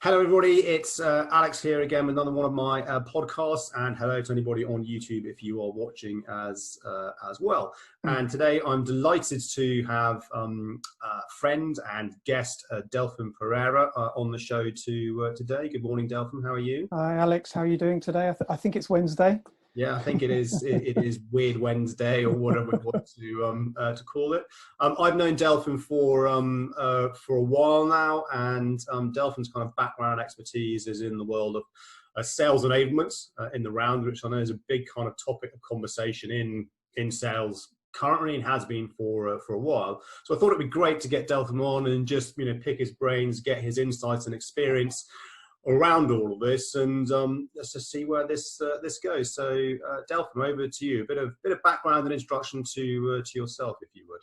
Hello, everybody. It's Alex here again with another one of my podcasts, and hello to anybody on YouTube if you are watching as well. And today I'm delighted to have friend and guest Delfim Pereira on the show today. Good morning, Delfim. How are you? Hi, Alex. How are you doing today? I think it's Wednesday. Yeah, I think it is. It is Weird Wednesday, or whatever we want to call it. I've known Delfim for a while now, and Delfim's kind of background and expertise is in the world of sales enablement in the round, which I know is a big kind of topic of conversation in sales currently, and has been for a while. So I thought it'd be great to get Delfim on and just pick his brains, get his insights and experience around all of this, and let's just see where this goes. So, Delfim, over to you. A bit of background and introduction to yourself, if you would.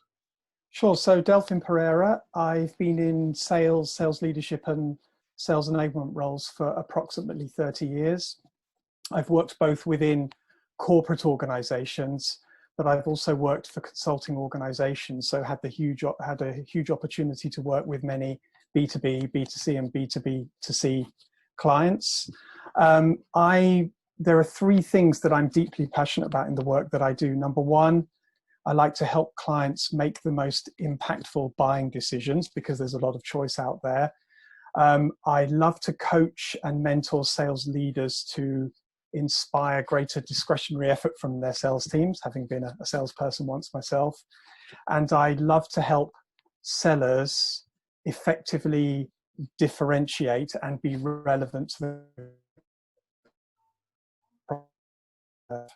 Sure. So, Delfim Pereira. I've been in sales leadership, and sales enablement roles for approximately 30 years. I've worked both within corporate organisations, but I've also worked for consulting organisations. So, had a huge opportunity to work with many B2B, B2C, and B2B2C clients. There are three things that I'm deeply passionate about in the work that I do. Number one, I like to help clients make the most impactful buying decisions because there's a lot of choice out there. I love to coach and mentor sales leaders to inspire greater discretionary effort from their sales teams, having been a salesperson once myself. And I love to help sellers effectively differentiate and be relevant to the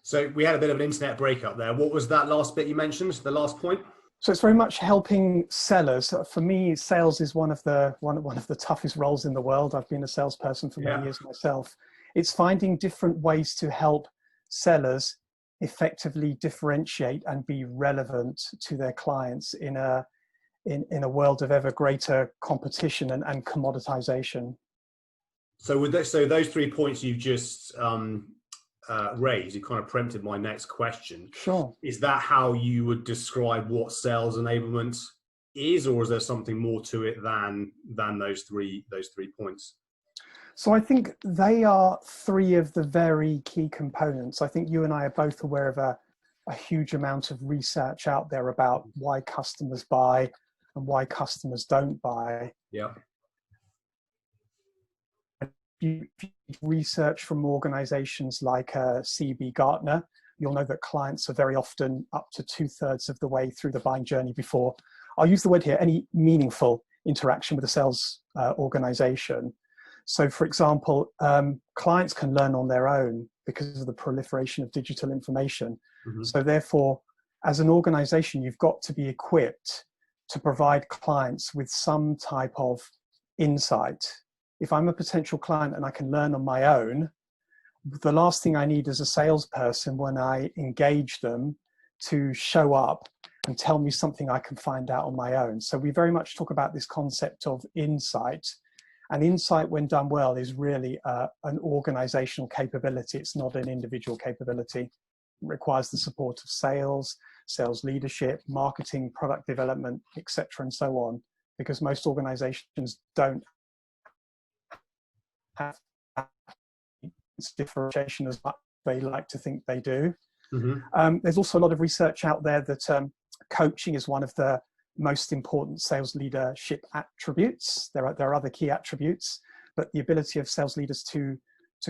So we had a bit of an internet breakup there. What was that last bit you mentioned, the last point? So it's very much helping sellers. For me, sales is one of the toughest roles in the world. I've been a salesperson for many years myself. It's finding different ways to help sellers effectively differentiate and be relevant to their clients in a world of ever greater competition and commoditization. So those 3 points you've just raised, you kind of preempted my next question. Sure. Is that how you would describe what sales enablement is, or is there something more to it than those three points? So I think they are three of the very key components. I think you and I are both aware of a huge amount of research out there about why customers buy and why customers don't buy. Yeah. Research from organizations like CB Gartner, you'll know that clients are very often up to 2/3 of the way through the buying journey before, I'll use the word here, any meaningful interaction with a sales organization. So for example, clients can learn on their own because of the proliferation of digital information. Mm-hmm. So therefore, as an organization, you've got to be equipped to provide clients with some type of insight. If I'm a potential client and I can learn on my own, the last thing I need as a salesperson when I engage them to show up and tell me something I can find out on my own. So we very much talk about this concept of insight. And insight, when done well, is really an organizational capability. It's not an individual capability. It requires the support of sales leadership, marketing, product development, etc., and so on, because most organizations don't have differentiation as much as they like to think they do. Mm-hmm. There's also a lot of research out there that coaching is one of the most important sales leadership attributes. There are other key attributes, but the ability of sales leaders to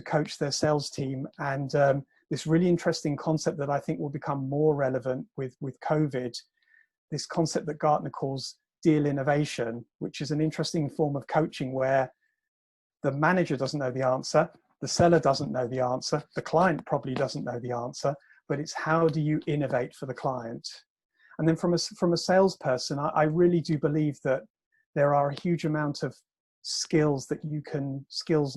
coach their sales team, and this really interesting concept that I think will become more relevant with COVID, this concept that Gartner calls deal innovation, which is an interesting form of coaching where the manager doesn't know the answer, the seller doesn't know the answer, the client probably doesn't know the answer, but it's how do you innovate for the client? And then from a salesperson, I really do believe that there are a huge amount of skills,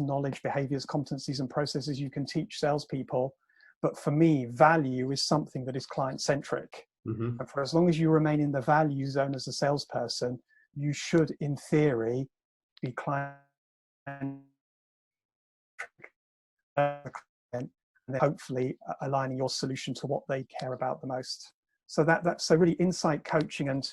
knowledge, behaviors, competencies, and processes you can teach salespeople. But for me, value is something that is client-centric. Mm-hmm. And for as long as you remain in the value zone as a salesperson, you should, in theory, be client-centric, and hopefully aligning your solution to what they care about the most. So so really insight, coaching, and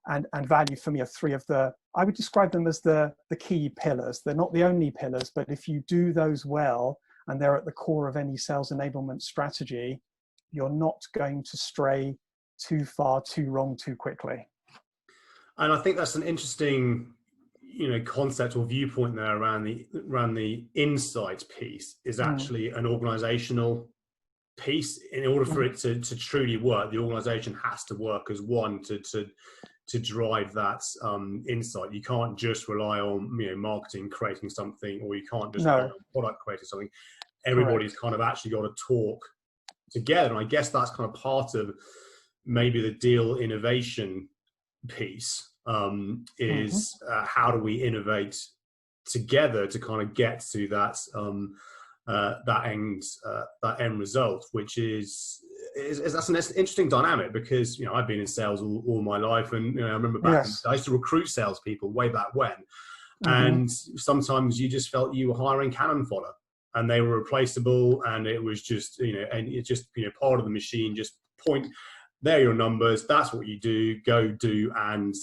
and value for me are three of the, I would describe them as the key pillars. They're not the only pillars, but if you do those well, and they're at the core of any sales enablement strategy, you're not going to stray too far, too wrong, too quickly. And I think that's an interesting, concept or viewpoint there around the insights piece is actually an organizational piece. In order for it to truly work, the organization has to work as one to drive that insight. You can't just rely on marketing creating something, or you can't just rely on product creating something. Everybody's kind of actually got to talk together, and I guess that's kind of part of maybe the deal innovation piece, is how do we innovate together to kind of get to that that end result, which is that's an interesting dynamic, because I've been in sales all my life, and I remember back I used to recruit salespeople way back when, and sometimes you just felt you were hiring cannon fodder, and they were replaceable, and it was just and it's just part of the machine. Just point, there are your numbers, that's what you do, go do and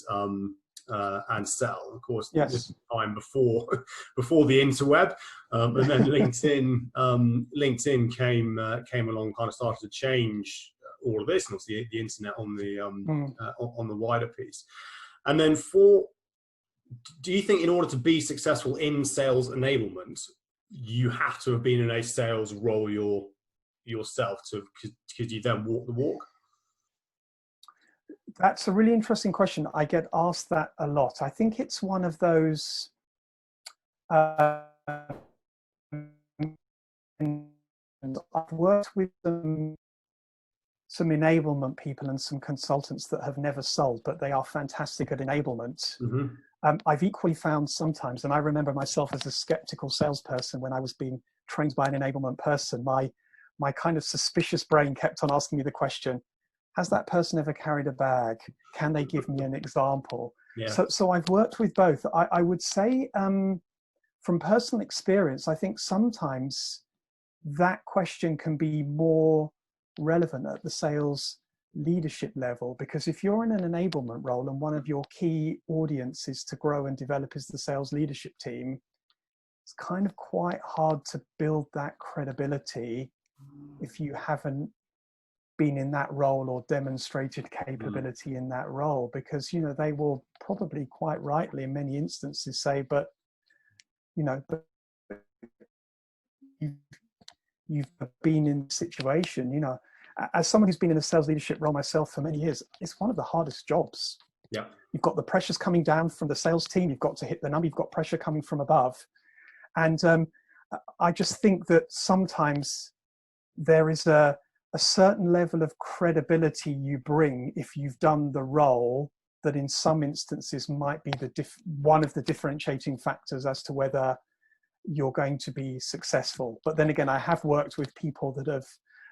sell. Of course, this is time before the interweb, and then LinkedIn came along, kind of started to change all of this, and obviously the internet on the wider piece. And then do you think in order to be successful in sales enablement, you have to have been in a sales role yourself because you then walk the walk? That's a really interesting question. I get asked that a lot. I think it's one of those and I've worked with some enablement people and some consultants that have never sold, but they are fantastic at enablement. I've equally found sometimes, and I remember myself as a skeptical salesperson when I was being trained by an enablement person, my kind of suspicious brain kept on asking me the question, has that person ever carried a bag? Can they give me an example? So I've worked with both. I would say from personal experience, I think sometimes that question can be more relevant at the sales leadership level, because if you're in an enablement role and one of your key audiences to grow and develop is the sales leadership team, it's kind of quite hard to build that credibility if you haven't been in that role or demonstrated capability in that role, because they will probably quite rightly in many instances say, but you've been in a situation, as someone who's been in a sales leadership role myself for many years, it's one of the hardest jobs. You've got the pressures coming down from the sales team, you've got to hit the number, you've got pressure coming from above, and I just think that sometimes there is a certain level of credibility you bring if you've done the role that in some instances might be one of the differentiating factors as to whether you're going to be successful. But then again, I have worked with people that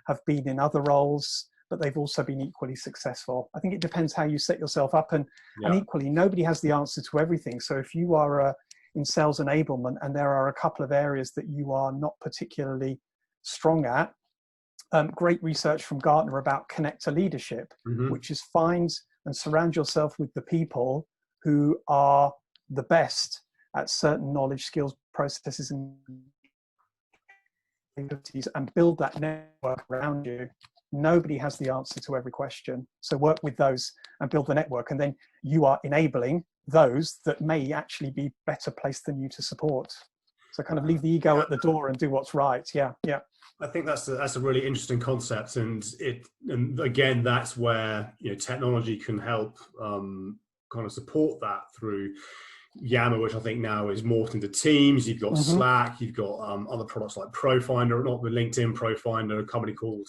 have been in other roles, but they've also been equally successful. I think it depends how you set yourself up, and equally, nobody has the answer to everything. So if you are in sales enablement and there are a couple of areas that you are not particularly strong at, great research from Gartner about connector leadership, which is find and surround yourself with the people who are the best at certain knowledge, skills, processes, and abilities, and build that network around you. Nobody has the answer to every question. So work with those and build the network, and then you are enabling those that may actually be better placed than you to support. So kind of leave the ego at the door and do what's right. Yeah. I think that's a really interesting concept, and again, that's where technology can help kind of support that through Yammer, which I think now is morphed into Teams. You've got Slack, you've got other products like Profinder, not the LinkedIn Profinder, a company called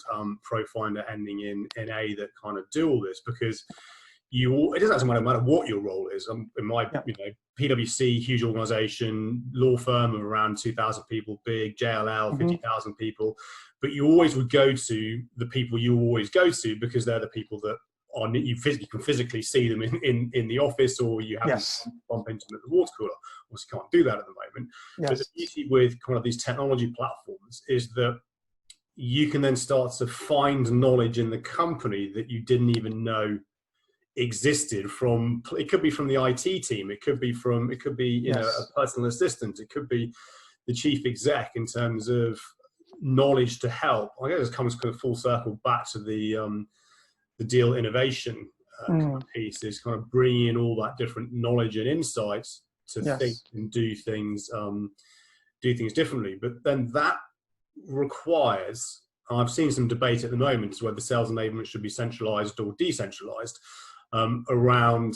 Profinder ending in A, that kind of do all this, because it doesn't matter what your role is. In my PwC, huge organization, law firm of around 2,000 people, big, JLL, 50,000 people, but you always would go to the people you always go to, because they're the people that you can physically see them in the office, or you have to bump into them at the water cooler. Obviously, you can't do that at the moment. But the beauty with kind of these technology platforms is that you can then start to find knowledge in the company that you didn't even know existed from, it could be from the IT team, it could be you know, a personal assistant, it could be the chief exec in terms of knowledge to help. I guess it comes kind of full circle back to the deal innovation kind of piece, is kind of bringing in all that different knowledge and insights to think and do things differently. But then that requires, I've seen some debate at the moment as whether sales enablement should be centralized or decentralized around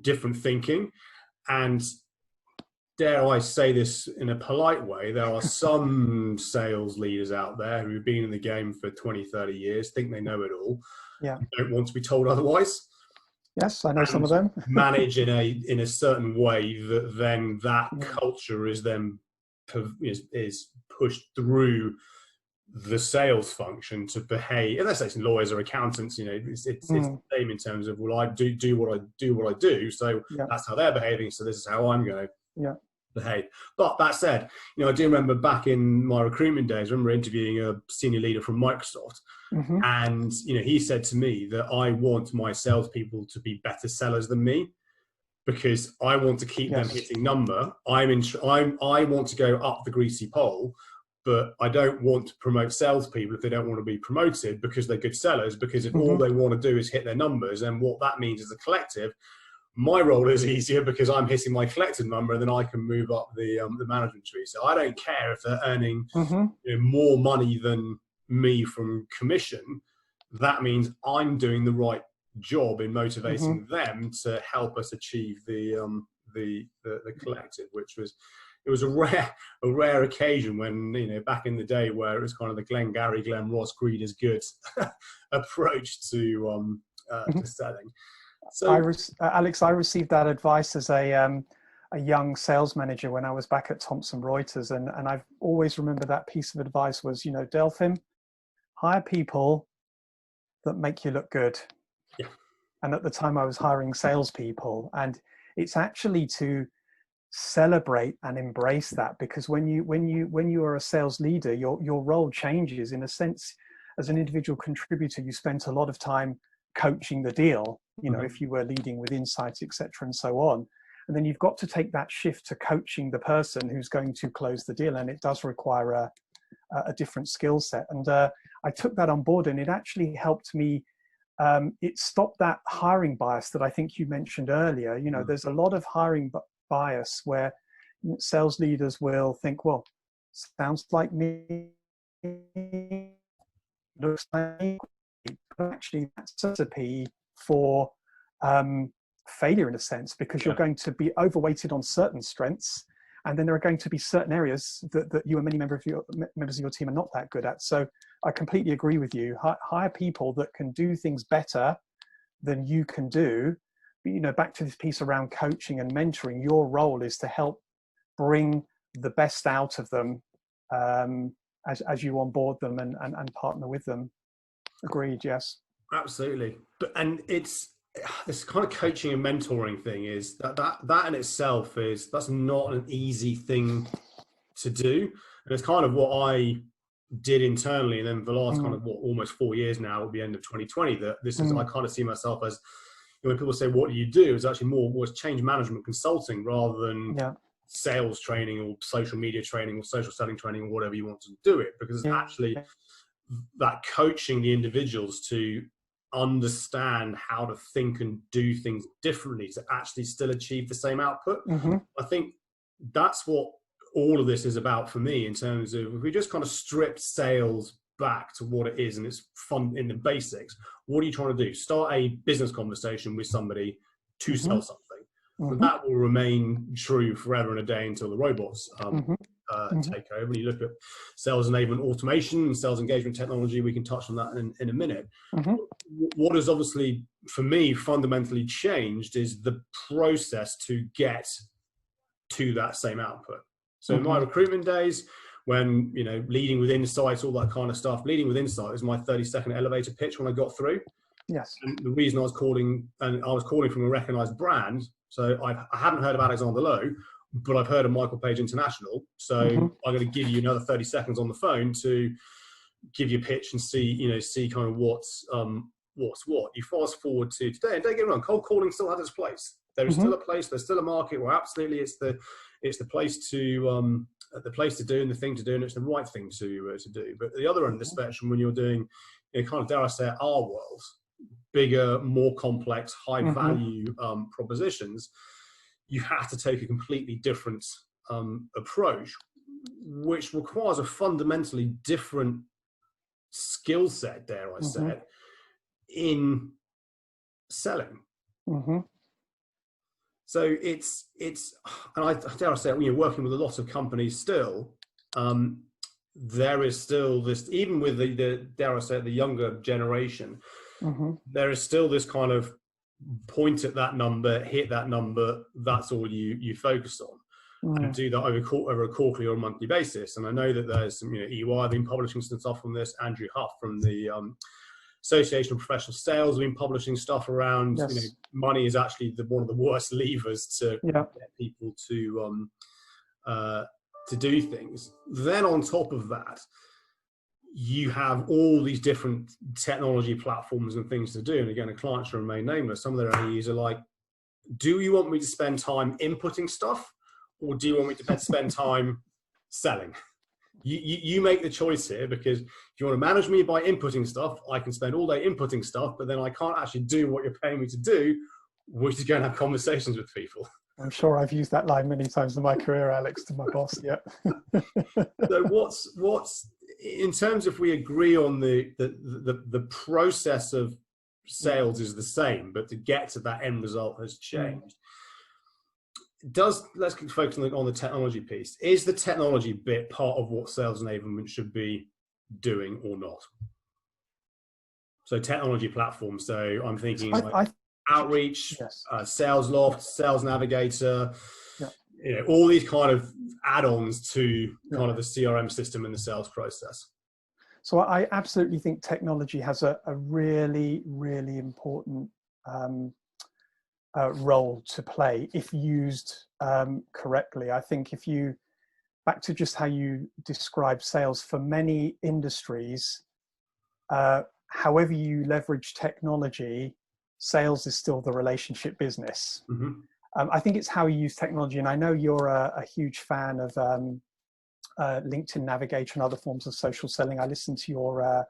different thinking. And dare I say this in a polite way, there are some sales leaders out there who've been in the game for 20, 30 years, think they know it all, don't want to be told otherwise. Yes, I know some of them. Manage in a certain way that then that culture is then is pushed through the sales function to behave. Unless it's lawyers or accountants, you know, it's the same in terms of, well, I do what I do, so that's how they're behaving, so this is how I'm going to behave. But that said, you know, I do remember back in my recruitment days, I remember interviewing a senior leader from Microsoft, and you know, he said to me that I want my salespeople to be better sellers than me, because I want to keep them hitting number. I want to go up the greasy pole, but I don't want to promote salespeople if they don't want to be promoted because they're good sellers. Because if all they want to do is hit their numbers, and what that means is a collective, my role is easier because I'm hitting my collective number, and then I can move up the management tree. So I don't care if they're earning you know, more money than me from commission. That means I'm doing the right job in motivating them to help us achieve the collective, which was a rare occasion when, you know, back in the day where it was kind of the Glengarry, Glen Ross, greed is good approach to selling. So Alex, I received that advice as a young sales manager when I was back at Thomson Reuters, and I've always remembered that piece of advice was, you know, Delfim, hire people that make you look good. Yeah. And at the time I was hiring salespeople, and it's actually to celebrate and embrace that, because when you are a sales leader, your role changes. In a sense, as an individual contributor, you spent a lot of time coaching the deal, you know, if you were leading with insights, etc., and so on. And then you've got to take that shift to coaching the person who's going to close the deal, and it does require a different skill set. And I took that on board, and it actually helped me. It stopped that hiring bias that I think you mentioned earlier. You know, there's a lot of hiring bias where sales leaders will think, well, sounds like me, looks like me, but actually that's a recipe for failure in a sense, because you're going to be overweighted on certain strengths, and then there are going to be certain areas that you and many members of your team are not that good at. So I completely agree with you. Hire people that can do things better than you can do. But, you know, back to this piece around coaching and mentoring, your role is to help bring the best out of them as you onboard them and partner with them. Agreed, yes. Absolutely. And it's this kind of coaching and mentoring thing is that in itself that's not an easy thing to do. And it's kind of what I did internally, and then for the last kind of almost 4 years now, at the end of 2020, that this is, I kind of see myself as, you know, when people say, what do you do? It's actually more change management consulting rather than sales training or social media training or social selling training or whatever you want to do it, because it's actually that coaching the individuals to understand how to think and do things differently to actually still achieve the same output. I think that's what all of this is about for me, in terms of, if we just kind of strip sales back to what it is and it's fun in the basics, what are you trying to do? Start a business conversation with somebody to sell something. And that will remain true forever and a day until the robots take over. When you look at sales enablement automation and sales engagement technology, we can touch on that in a minute. What has obviously, for me, fundamentally changed is the process to get to that same output. So in my recruitment days, when, you know, leading with insights, all that kind of stuff, leading with insight was my 30-second elevator pitch when I got through. Yes. And the reason I was calling from a recognized brand, so I haven't heard of Alexander Lowe, but I've heard of Michael Page International. So I'm going to give you another 30 seconds on the phone to give you a pitch and see kind of what's what's what. You fast forward to today, and don't get me wrong, cold calling still has its place. There is still a place. There's still a market where absolutely it's the place to do and the thing to do, and it's the right thing to do. But at the other end of the spectrum, when you're doing, kind of, dare I say, our world, bigger, more complex, high value propositions, you have to take a completely different approach, which requires a fundamentally different skill set, dare I say, in selling. So it's, and I dare I say, when you're working with a lot of companies still, there is still this, even with the dare I say, the younger generation, there is still this kind of point at that number, hit that number, that's all you focus on, and do that over a quarterly or a monthly basis. And I know that there's some, EY have been publishing some stuff on this. Andrew Huff from the Association of Professional Sales have been publishing stuff around, money is actually one of the worst levers to get people to do things. Then on top of that, you have all these different technology platforms and things to do. And again, the clients should remain nameless. Some of their AEs are like, do you want me to spend time inputting stuff, or do you want me to spend time selling? You make the choice here, because if you want to manage me by inputting stuff, I can spend all day inputting stuff, but then I can't actually do what you're paying me to do, which is go and have conversations with people. I'm sure I've used that line many times in my career, Alex, to my boss. Yeah. So what's in terms of, we agree on the process of sales is the same, but to get to that end result has changed. Let's focus on the technology piece. Is the technology bit part of what sales enablement should be doing or not? So technology platforms. So I'm thinking Outreach, Sales Loft, Sales Navigator, all these kind of add-ons to kind of the CRM system and the sales process. So I absolutely think technology has a really, really important role to play if used correctly. I think if you, back to just how you describe sales, for many industries, however you leverage technology, sales is still the relationship business. I think it's how you use technology. And I know you're a huge fan of LinkedIn Navigator and other forms of social selling. I listened to your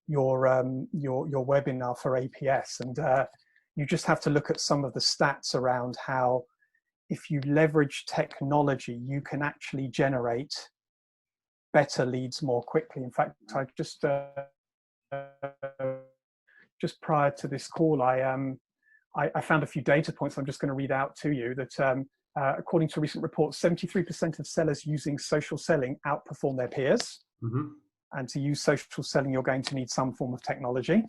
webinar for APS, and you just have to look at some of the stats around how, if you leverage technology, you can actually generate better leads more quickly. In fact, I just prior to this call, I found a few data points I'm just going to read out to you that according to a recent report, 73% of sellers using social selling outperform their peers. And to use social selling, you're going to need some form of technology.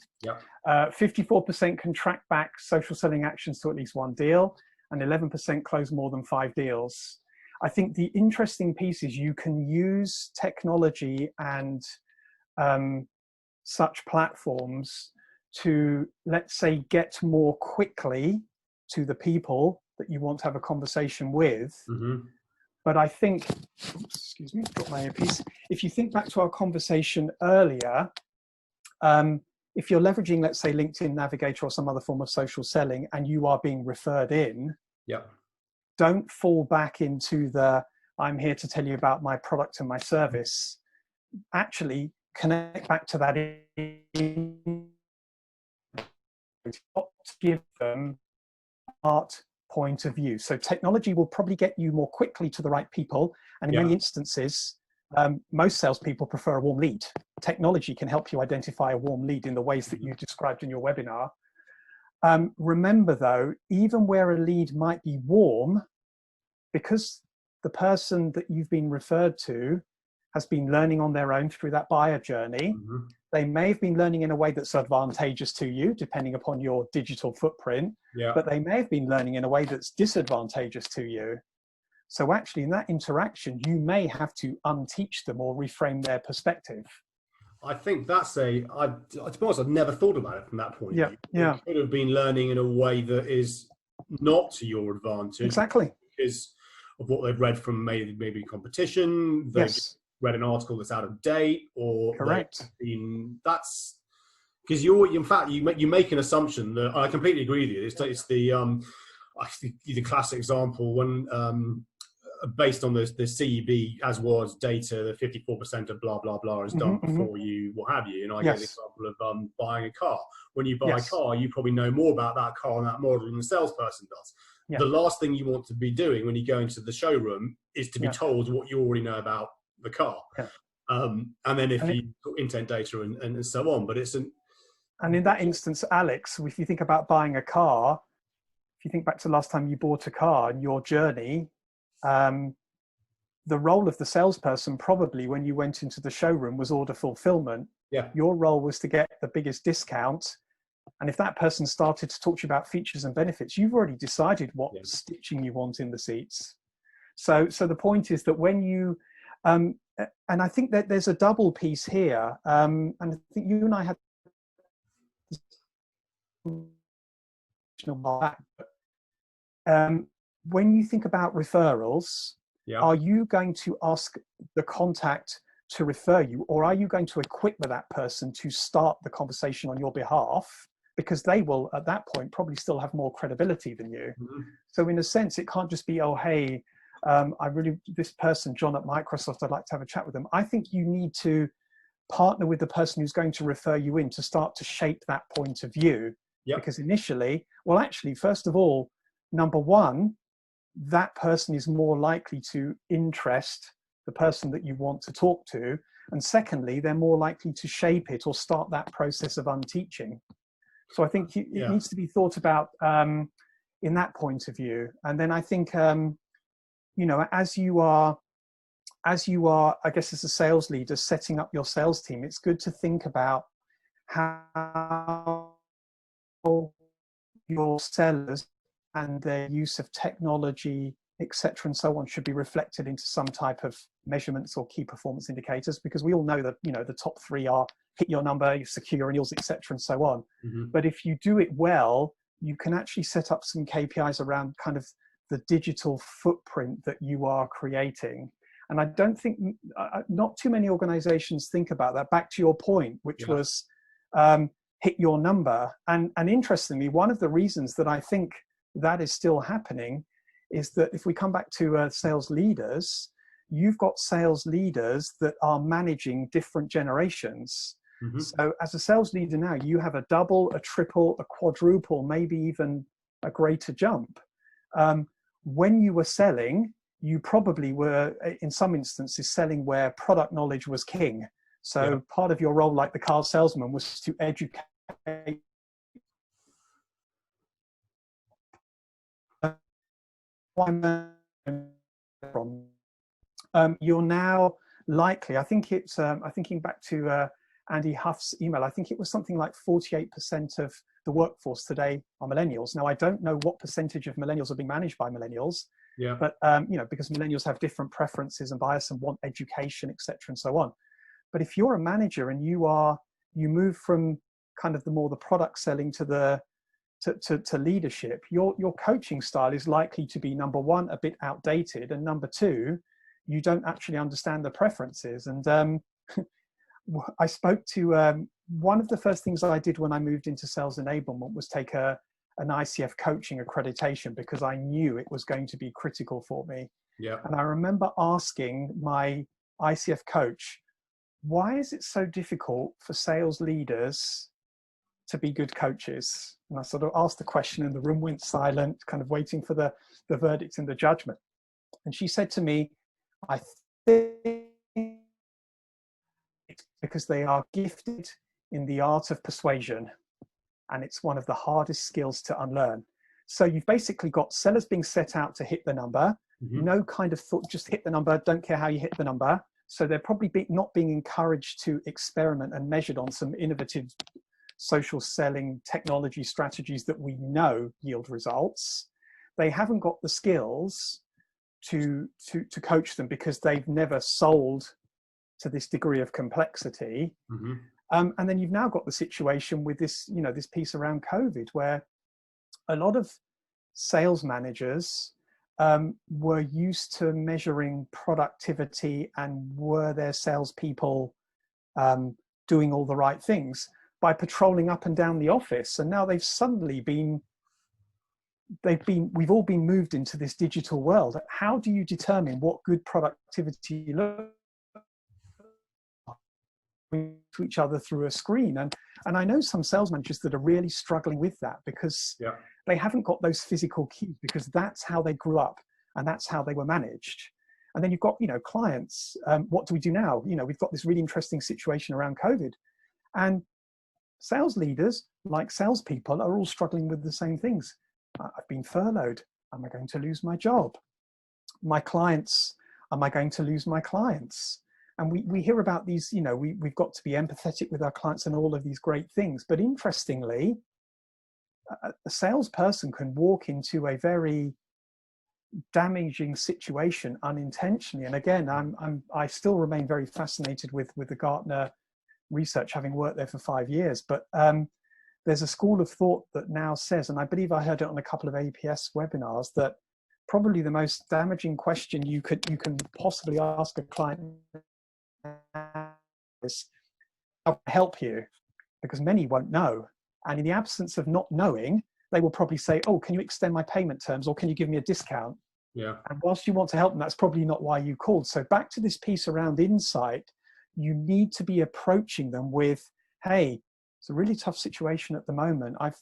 54% can track back social selling actions to at least one deal, and 11% close more than 5 deals. I think the interesting piece is you can use technology and such platforms to, let's say, get more quickly to the people that you want to have a conversation with. But I think, excuse me, got my earpiece. If you think back to our conversation earlier, if you're leveraging, let's say, LinkedIn Navigator or some other form of social selling, and you are being referred in, don't fall back into the, I'm here to tell you about my product and my service. Actually, connect back to that, give them art point of view. So technology will probably get you more quickly to the right people, and in many instances, most salespeople prefer a warm lead. Technology can help you identify a warm lead in the ways that you described in your webinar. Remember though, even where a lead might be warm, because the person that you've been referred to has been learning on their own through that buyer journey, they may have been learning in a way that's advantageous to you, depending upon your digital footprint, but they may have been learning in a way that's disadvantageous to you. So actually in that interaction, you may have to unteach them or reframe their perspective. I think that's to be honest, I've never thought about it from that point of view. You could have been learning in a way that is not to your advantage. Exactly. Because of what they've read from maybe competition, they've read an article that's out of date, or correct. That's because in fact, you make an assumption that I completely agree with you. It's the I think the classic example when based on the CEB as was data, the 54% of blah blah blah is done before you what have you. And I get the example of buying a car. When you buy a car, you probably know more about that car and that model than the salesperson does. The last thing you want to be doing when you go into the showroom is to be told what you already know about the car. And then if you intent data and so on, but it's and in that instance, Alex, if you think about buying a car, if you think back to the last time you bought a car and your journey, the role of the salesperson probably when you went into the showroom was order fulfillment. Your role was to get the biggest discount. And if that person started to talk to you about features and benefits, you've already decided what stitching you want in the seats. So the point is that when you, and I think that there's a double piece here. And I think you and I had when you think about referrals, are you going to ask the contact to refer you, or are you going to equip that person to start the conversation on your behalf? Because they will, at that point, probably still have more credibility than you. So in a sense, it can't just be, oh, hey, this person, John at Microsoft, I'd like to have a chat with them. I think you need to partner with the person who's going to refer you in to start to shape that point of view. Because initially, well, actually, first of all, number one, that person is more likely to interest the person that you want to talk to. And secondly, they're more likely to shape it or start that process of unteaching. So I think it needs to be thought about in that point of view. And then I think, you know, as you are, I guess, as a sales leader, setting up your sales team, it's good to think about how your sellers and their use of technology, etc., and so on, should be reflected into some type of measurements or key performance indicators, because we all know that, you know, the top three are hit your number, you secure renewals, etc., and so on. But if you do it well, you can actually set up some KPIs around kind of the digital footprint that you are creating. And I don't think, not too many organizations think about that. Back to your point, which was hit your number. And interestingly, one of the reasons that I think that is still happening is that if we come back to sales leaders, you've got sales leaders that are managing different generations. So as a sales leader now, you have a double, a triple, a quadruple, maybe even a greater jump. When you were selling, you probably were, in some instances, selling where product knowledge was king. So part of your role, like the car salesman, was to educate you're now likely, I think it's, I'm thinking back to Andy Huff's email, I think it was something like 48% of the workforce today are millennials. Now, I don't know what percentage of millennials are being managed by millennials, but, you know, because millennials have different preferences and bias and want education, etc., and so on. But if you're a manager and you move from kind of the product selling to the to leadership, your coaching style is likely to be, number one, a bit outdated, and number two, you don't actually understand the preferences. And I spoke to one of the first things I did when I moved into sales enablement was take an ICF coaching accreditation, because I knew it was going to be critical for me. And I remember asking my ICF coach, why is it so difficult for sales leaders to be good coaches? And I sort of asked the question and the room went silent, kind of waiting for the verdict and the judgment. And she said to me, I think it's because they are gifted in the art of persuasion, and it's one of the hardest skills to unlearn. So you've basically got sellers being set out to hit the number, no kind of thought, just hit the number, don't care how you hit the number. So they're probably not being encouraged to experiment and measured on some innovative social selling technology strategies that we know yield results. They haven't got the skills to coach them because they've never sold to this degree of complexity. And then you've now got the situation with this, you know, this piece around COVID, where a lot of sales managers were used to measuring productivity and were their salespeople doing all the right things. by patrolling up and down the office. And now they've suddenly we've all been moved into this digital world. How do you determine what good productivity looks to each other through a screen? And I know some sales managers that are really struggling with that, because they haven't got those physical cues, because that's how they grew up and that's how they were managed. And then you've got, clients, what do we do now? We've got this really interesting situation around COVID, and sales leaders, like salespeople, are all struggling with the same things. I've been furloughed. Am I going to lose my job? My clients, am I going to lose my clients? And we hear about these, we've got to be empathetic with our clients and all of these great things. But interestingly, a salesperson can walk into a very damaging situation unintentionally. And again, I still remain very fascinated with the Gartner research, having worked there for 5 years. But there's a school of thought that now says, and I believe I heard it on a couple of APS webinars, that probably the most damaging question you can possibly ask a client is, how can I help you? Because many won't know. And in the absence of not knowing, they will probably say, oh, can you extend my payment terms, or can you give me a discount? Yeah. And whilst you want to help them, that's probably not why you called. So back to this piece around insight, you need to be approaching them with, hey, it's a really tough situation at the moment. I've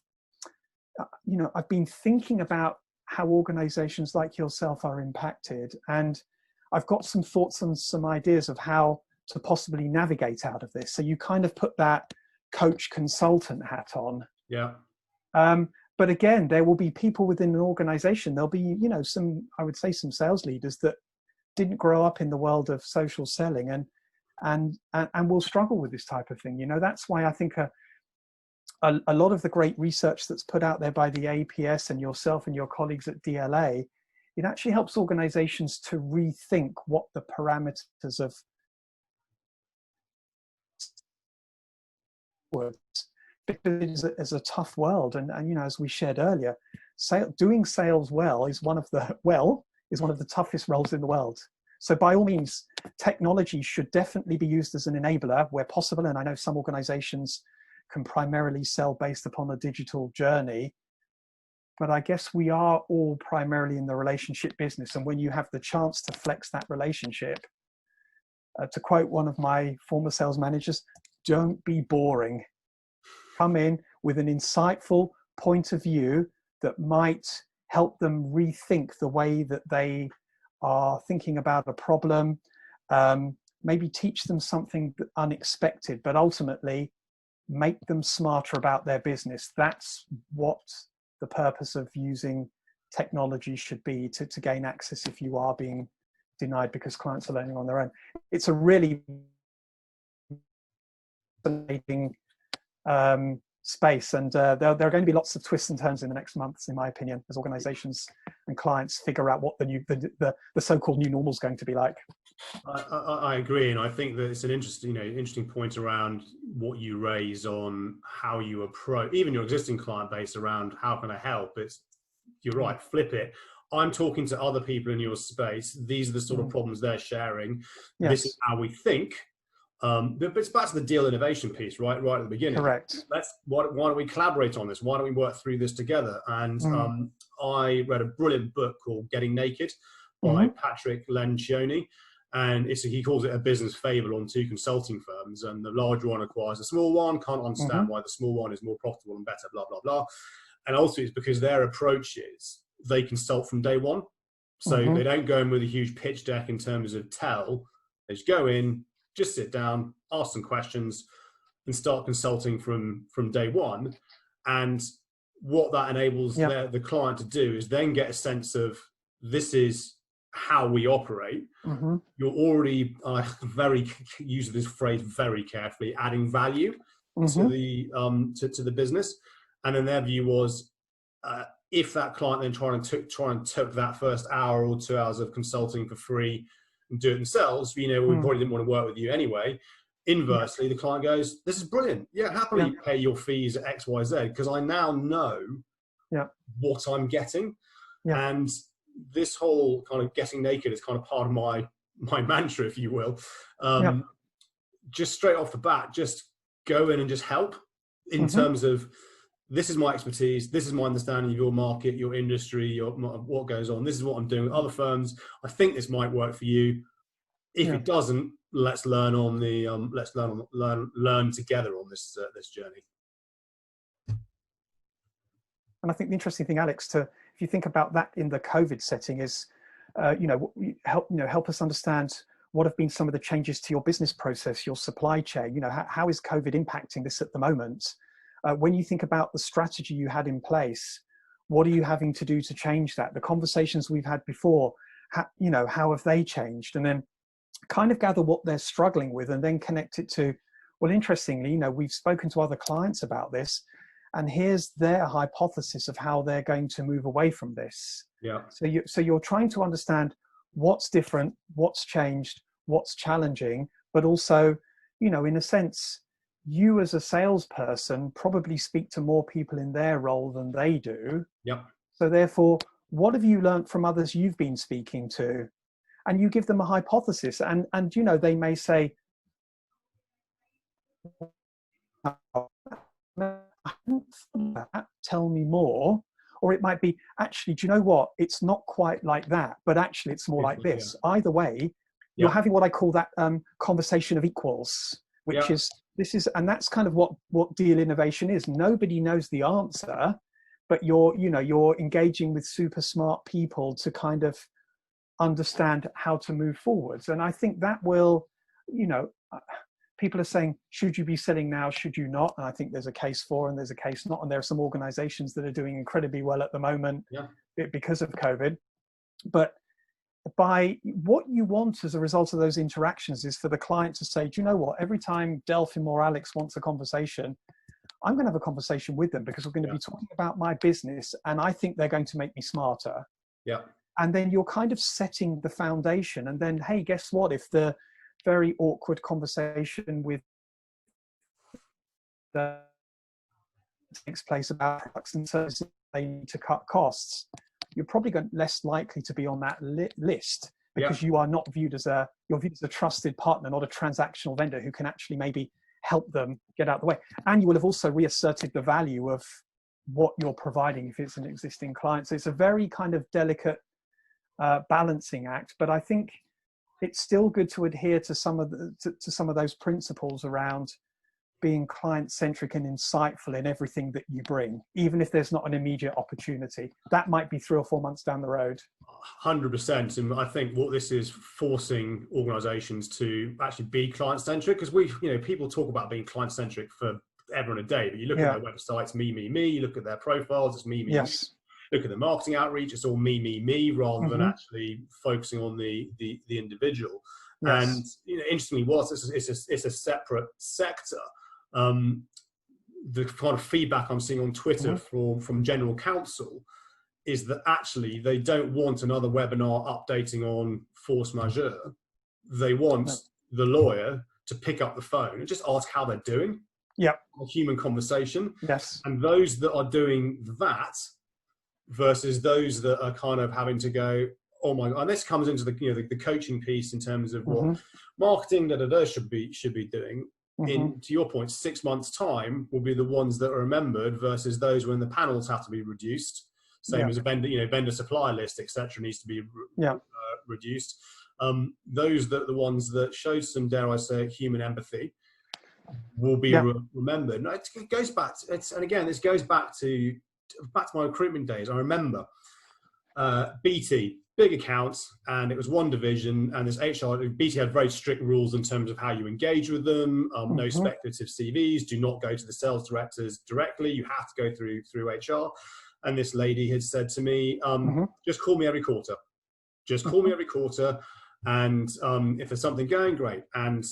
been thinking about how organizations like yourself are impacted, and I've got some thoughts and some ideas of how to possibly navigate out of this. So you kind of put that coach consultant hat on. Yeah. But again, there will be people within an organization. There'll be, some sales leaders that didn't grow up in the world of social selling and will struggle with this type of thing. That's why I think a lot of the great research that's put out there by the APS and yourself and your colleagues at DLA, it actually helps organizations to rethink what the parameters of words, because it's a tough world. And as we shared earlier, doing sales well is one of the toughest roles in the world. So by all means, technology should definitely be used as an enabler where possible. And I know some organizations can primarily sell based upon a digital journey, but I guess we are all primarily in the relationship business. And when you have the chance to flex that relationship, to quote one of my former sales managers, don't be boring. Come in with an insightful point of view that might help them rethink the way that they are thinking about a problem, maybe teach them something unexpected, but ultimately make them smarter about their business. That's what the purpose of using technology should be, to gain access if you are being denied because clients are learning on their own. It's a really fascinating space, and there are going to be lots of twists and turns in the next months, in my opinion, as organizations and clients figure out what the so-called new normal is going to be like. I agree, and I think that it's an interesting point around what you raise on how you approach even your existing client base around how can I help. You're right, flip it. I'm talking to other people in your space. These are the sort of problems they're sharing. Yes. This is how we think. But it's back to the deal innovation piece, right at the beginning. Correct. Why don't we collaborate on this? Why don't we work through this together? And I read a brilliant book called Getting Naked by Patrick Lencioni. And he calls it a business fable on two consulting firms. And the large one acquires a small one, can't understand why the small one is more profitable and better, blah, blah, blah. And also it's because their approach is they consult from day one. So they don't go in with a huge pitch deck in terms of tell. They just go in, just sit down, ask some questions, and start consulting from day one. And what that enables the client to do is then get a sense of, this is how we operate. You're already using this phrase very carefully, adding value to the business. And then their view was, if that client then try and took that first hour or 2 hours of consulting for free and do it themselves, we probably didn't want to work with you anyway. Inversely, the client goes, this is brilliant. Yeah, happily pay your fees at X, Y, Z, because I now know what I'm getting. And this whole kind of getting naked is kind of part of my mantra, if you will. Just straight off the bat, just go in and just help. in terms of, this is my expertise, this is my understanding of your market, your industry, what goes on, this is what I'm doing with other firms, I think this might work for you. If it doesn't, let's learn on the learn together on this journey. And I think the interesting thing, Alex, if you think about that in the COVID setting, is help us understand what have been some of the changes to your business process, your supply chain. How is COVID impacting this at the moment? When you think about the strategy you had in place, what are you having to do to change that? The conversations we've had before, how have they changed? And then kind of gather what they're struggling with, and then connect it to, well, interestingly, we've spoken to other clients about this, and here's their hypothesis of how they're going to move away from this. Yeah. So you're trying to understand what's different, what's changed, what's challenging, but also, in a sense, you as a salesperson probably speak to more people in their role than they do. Yep. So therefore, what have you learned from others you've been speaking to? And you give them a hypothesis, and they may say, I haven't thought of that, tell me more. Or it might be, actually, do you know what? It's not quite like that, but actually it's more like this. Yeah. Either way, you're having what I call that conversation of equals, which is, and that's kind of what deal innovation is. Nobody knows the answer, but you're engaging with super smart people to kind of understand how to move forwards. And I think that will, people are saying, should you be selling now? Should you not? And I think there's a case for, and there's a case not. And there are some organizations that are doing incredibly well at the moment because of COVID. But by what you want as a result of those interactions is for the client to say, do you know what? Every time Delfim or Alex wants a conversation, I'm going to have a conversation with them because we're going to be talking about my business, and I think they're going to make me smarter. Yeah. And then you're kind of setting the foundation. And then, hey, guess what? If the very awkward conversation with takes place about products and services they need to cut costs, you're probably less likely to be on that list because you are not viewed as you're viewed as a trusted partner, not a transactional vendor who can actually maybe help them get out of the way. And you will have also reasserted the value of what you're providing if it's an existing client. So it's a very kind of delicate balancing act, but I think it's still good to adhere to some of those principles around being client-centric and insightful in everything that you bring, even if there's not an immediate opportunity. That might be 3 or 4 months down the road. 100%. And I think what this is forcing organizations to actually be client-centric, because people talk about being client-centric for ever and a day, but you look at their websites, me, you look at their profiles, it's me, me. Look at the marketing outreach, it's all me, rather than actually focusing on the individual. And interestingly, whilst it's a separate sector, the kind of feedback I'm seeing on Twitter from general counsel is that actually they don't want another webinar updating on force majeure. They want the lawyer to pick up the phone and just ask how they're doing. Yeah, a human conversation. Yes. And those that are doing that versus those that are kind of having to go, oh my God, and this comes into the coaching piece in terms of what marketing should be doing. In, to your point, 6 months time will be the ones that are remembered versus those when the panels have to be reduced. Same as a vendor supplier list, etc., needs to be reduced. Those that the ones that showed some, dare I say, human empathy will be remembered. No, it goes back. And again, this goes back to my recruitment days. I remember BT. Big accounts, and it was one division, and this BT had very strict rules in terms of how you engage with them. No speculative CVs, do not go to the sales directors directly, you have to go through HR. And this lady had said to me, just call me every quarter. Just call me every quarter, and if there's something going, great. And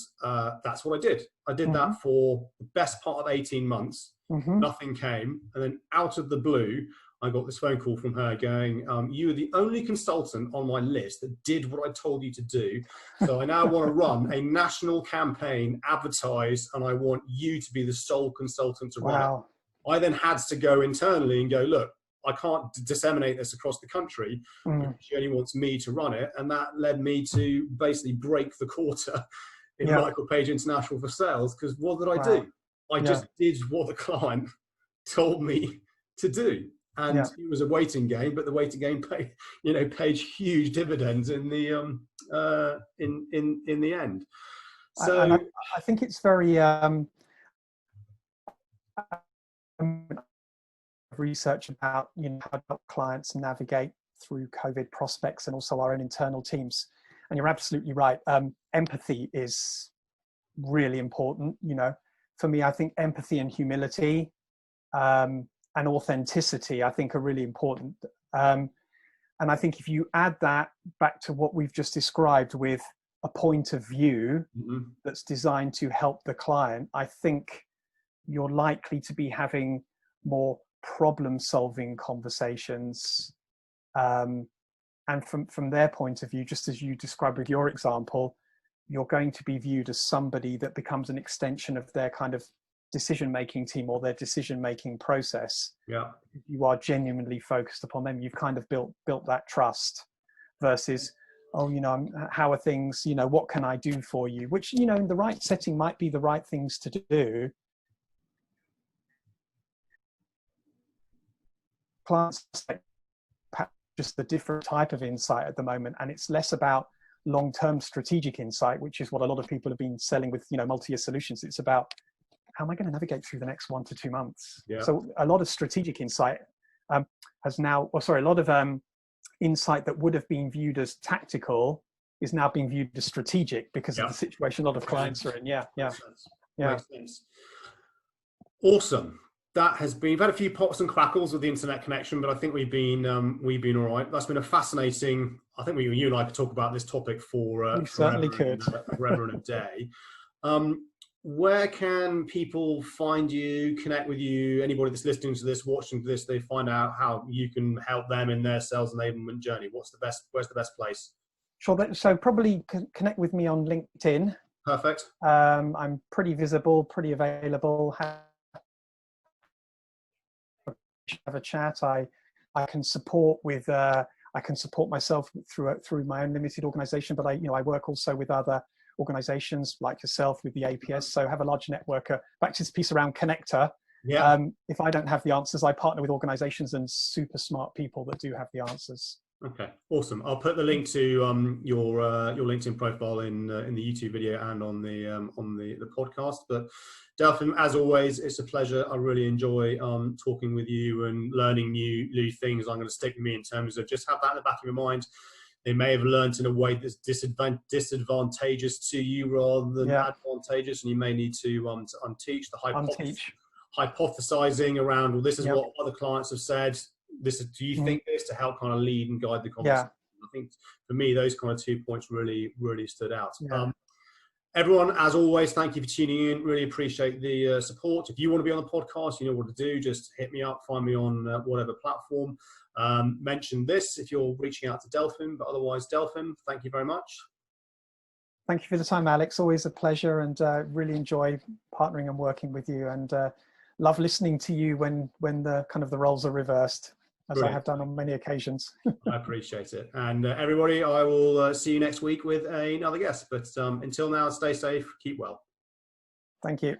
that's what I did. I did that for the best part of 18 months. Nothing came, and then out of the blue, I got this phone call from her going, you are the only consultant on my list that did what I told you to do. So I now want to run a national campaign, advertise, and I want you to be the sole consultant to run it. I then had to go internally and go, look, I can't disseminate this across the country. She only wants me to run it. And that led me to basically break the quarter in Michael Page International for sales, because what did I do? I just did what the client told me to do. And it was a waiting game, but the waiting game paid, paid huge dividends in the in the end. So and I think it's very research about how to help clients navigate through COVID prospects and also our own internal teams. And you're absolutely right. Empathy is really important. For me, I think empathy and humility and authenticity, I think, are really important. And I think if you add that back to what we've just described with a point of view that's designed to help the client, I think you're likely to be having more problem-solving conversations. And from their point of view, just as you described with your example, you're going to be viewed as somebody that becomes an extension of their kind of decision-making team or their decision-making process. Yeah. If you are genuinely focused upon them, you've kind of built that trust versus, how are things, what can I do for you? Which, in the right setting might be the right things to do. Clients just the different type of insight at the moment, and it's less about long-term strategic insight, which is what a lot of people have been selling with multi-year solutions. It's about how am I going to navigate through the next 1 to 2 months. So a lot of strategic insight a lot of insight that would have been viewed as tactical is now being viewed as strategic because of the situation a lot of clients are in. Makes sense. Awesome. We've had a few pops and crackles with the internet connection, but I think we've been all right. That's been a fascinating. I think you and I could talk about this topic for certainly could forever and a day. Where can people find you, connect with you? Anybody that's listening to this, watching this, they find out how you can help them in their sales enablement journey. Where's the best place? Sure. So probably connect with me on LinkedIn. Perfect. I'm pretty visible, pretty available. Have a chat. I can support with I can support myself through my own limited organization, but I work also with other organizations like yourself with the APS, so I have a large network. Back to this piece around connector. If I don't have the answers, I partner with organizations and super smart people that do have the answers. Okay, awesome. I'll put the link to your LinkedIn profile in the YouTube video and on the podcast. But Delfim, as always, it's a pleasure. I really enjoy talking with you and learning new things. I'm going to stick with me in terms of just have that in the back of your mind. They may have learned in a way that's disadvantageous to you rather than advantageous, and you may need to unteach the hypothesizing around. Well, this is what other clients have said. Do you think this, to help kind of lead and guide the conversation? I think for me, those kind of 2 points really stood out. Everyone, as always, thank you for tuning in. Really appreciate the support. If you want to be on the podcast, you know what to do. Just hit me up, find me on whatever platform. Mention this if you're reaching out to Delfim, but otherwise, Delfim, thank you very much. Thank you for the time, Alex. Always a pleasure, and really enjoy partnering and working with you, and love listening to you when the kind of the roles are reversed, as Brilliant. I have done on many occasions. I appreciate it. And everybody, I will see you next week with another guest. But until now, stay safe, keep well. Thank you.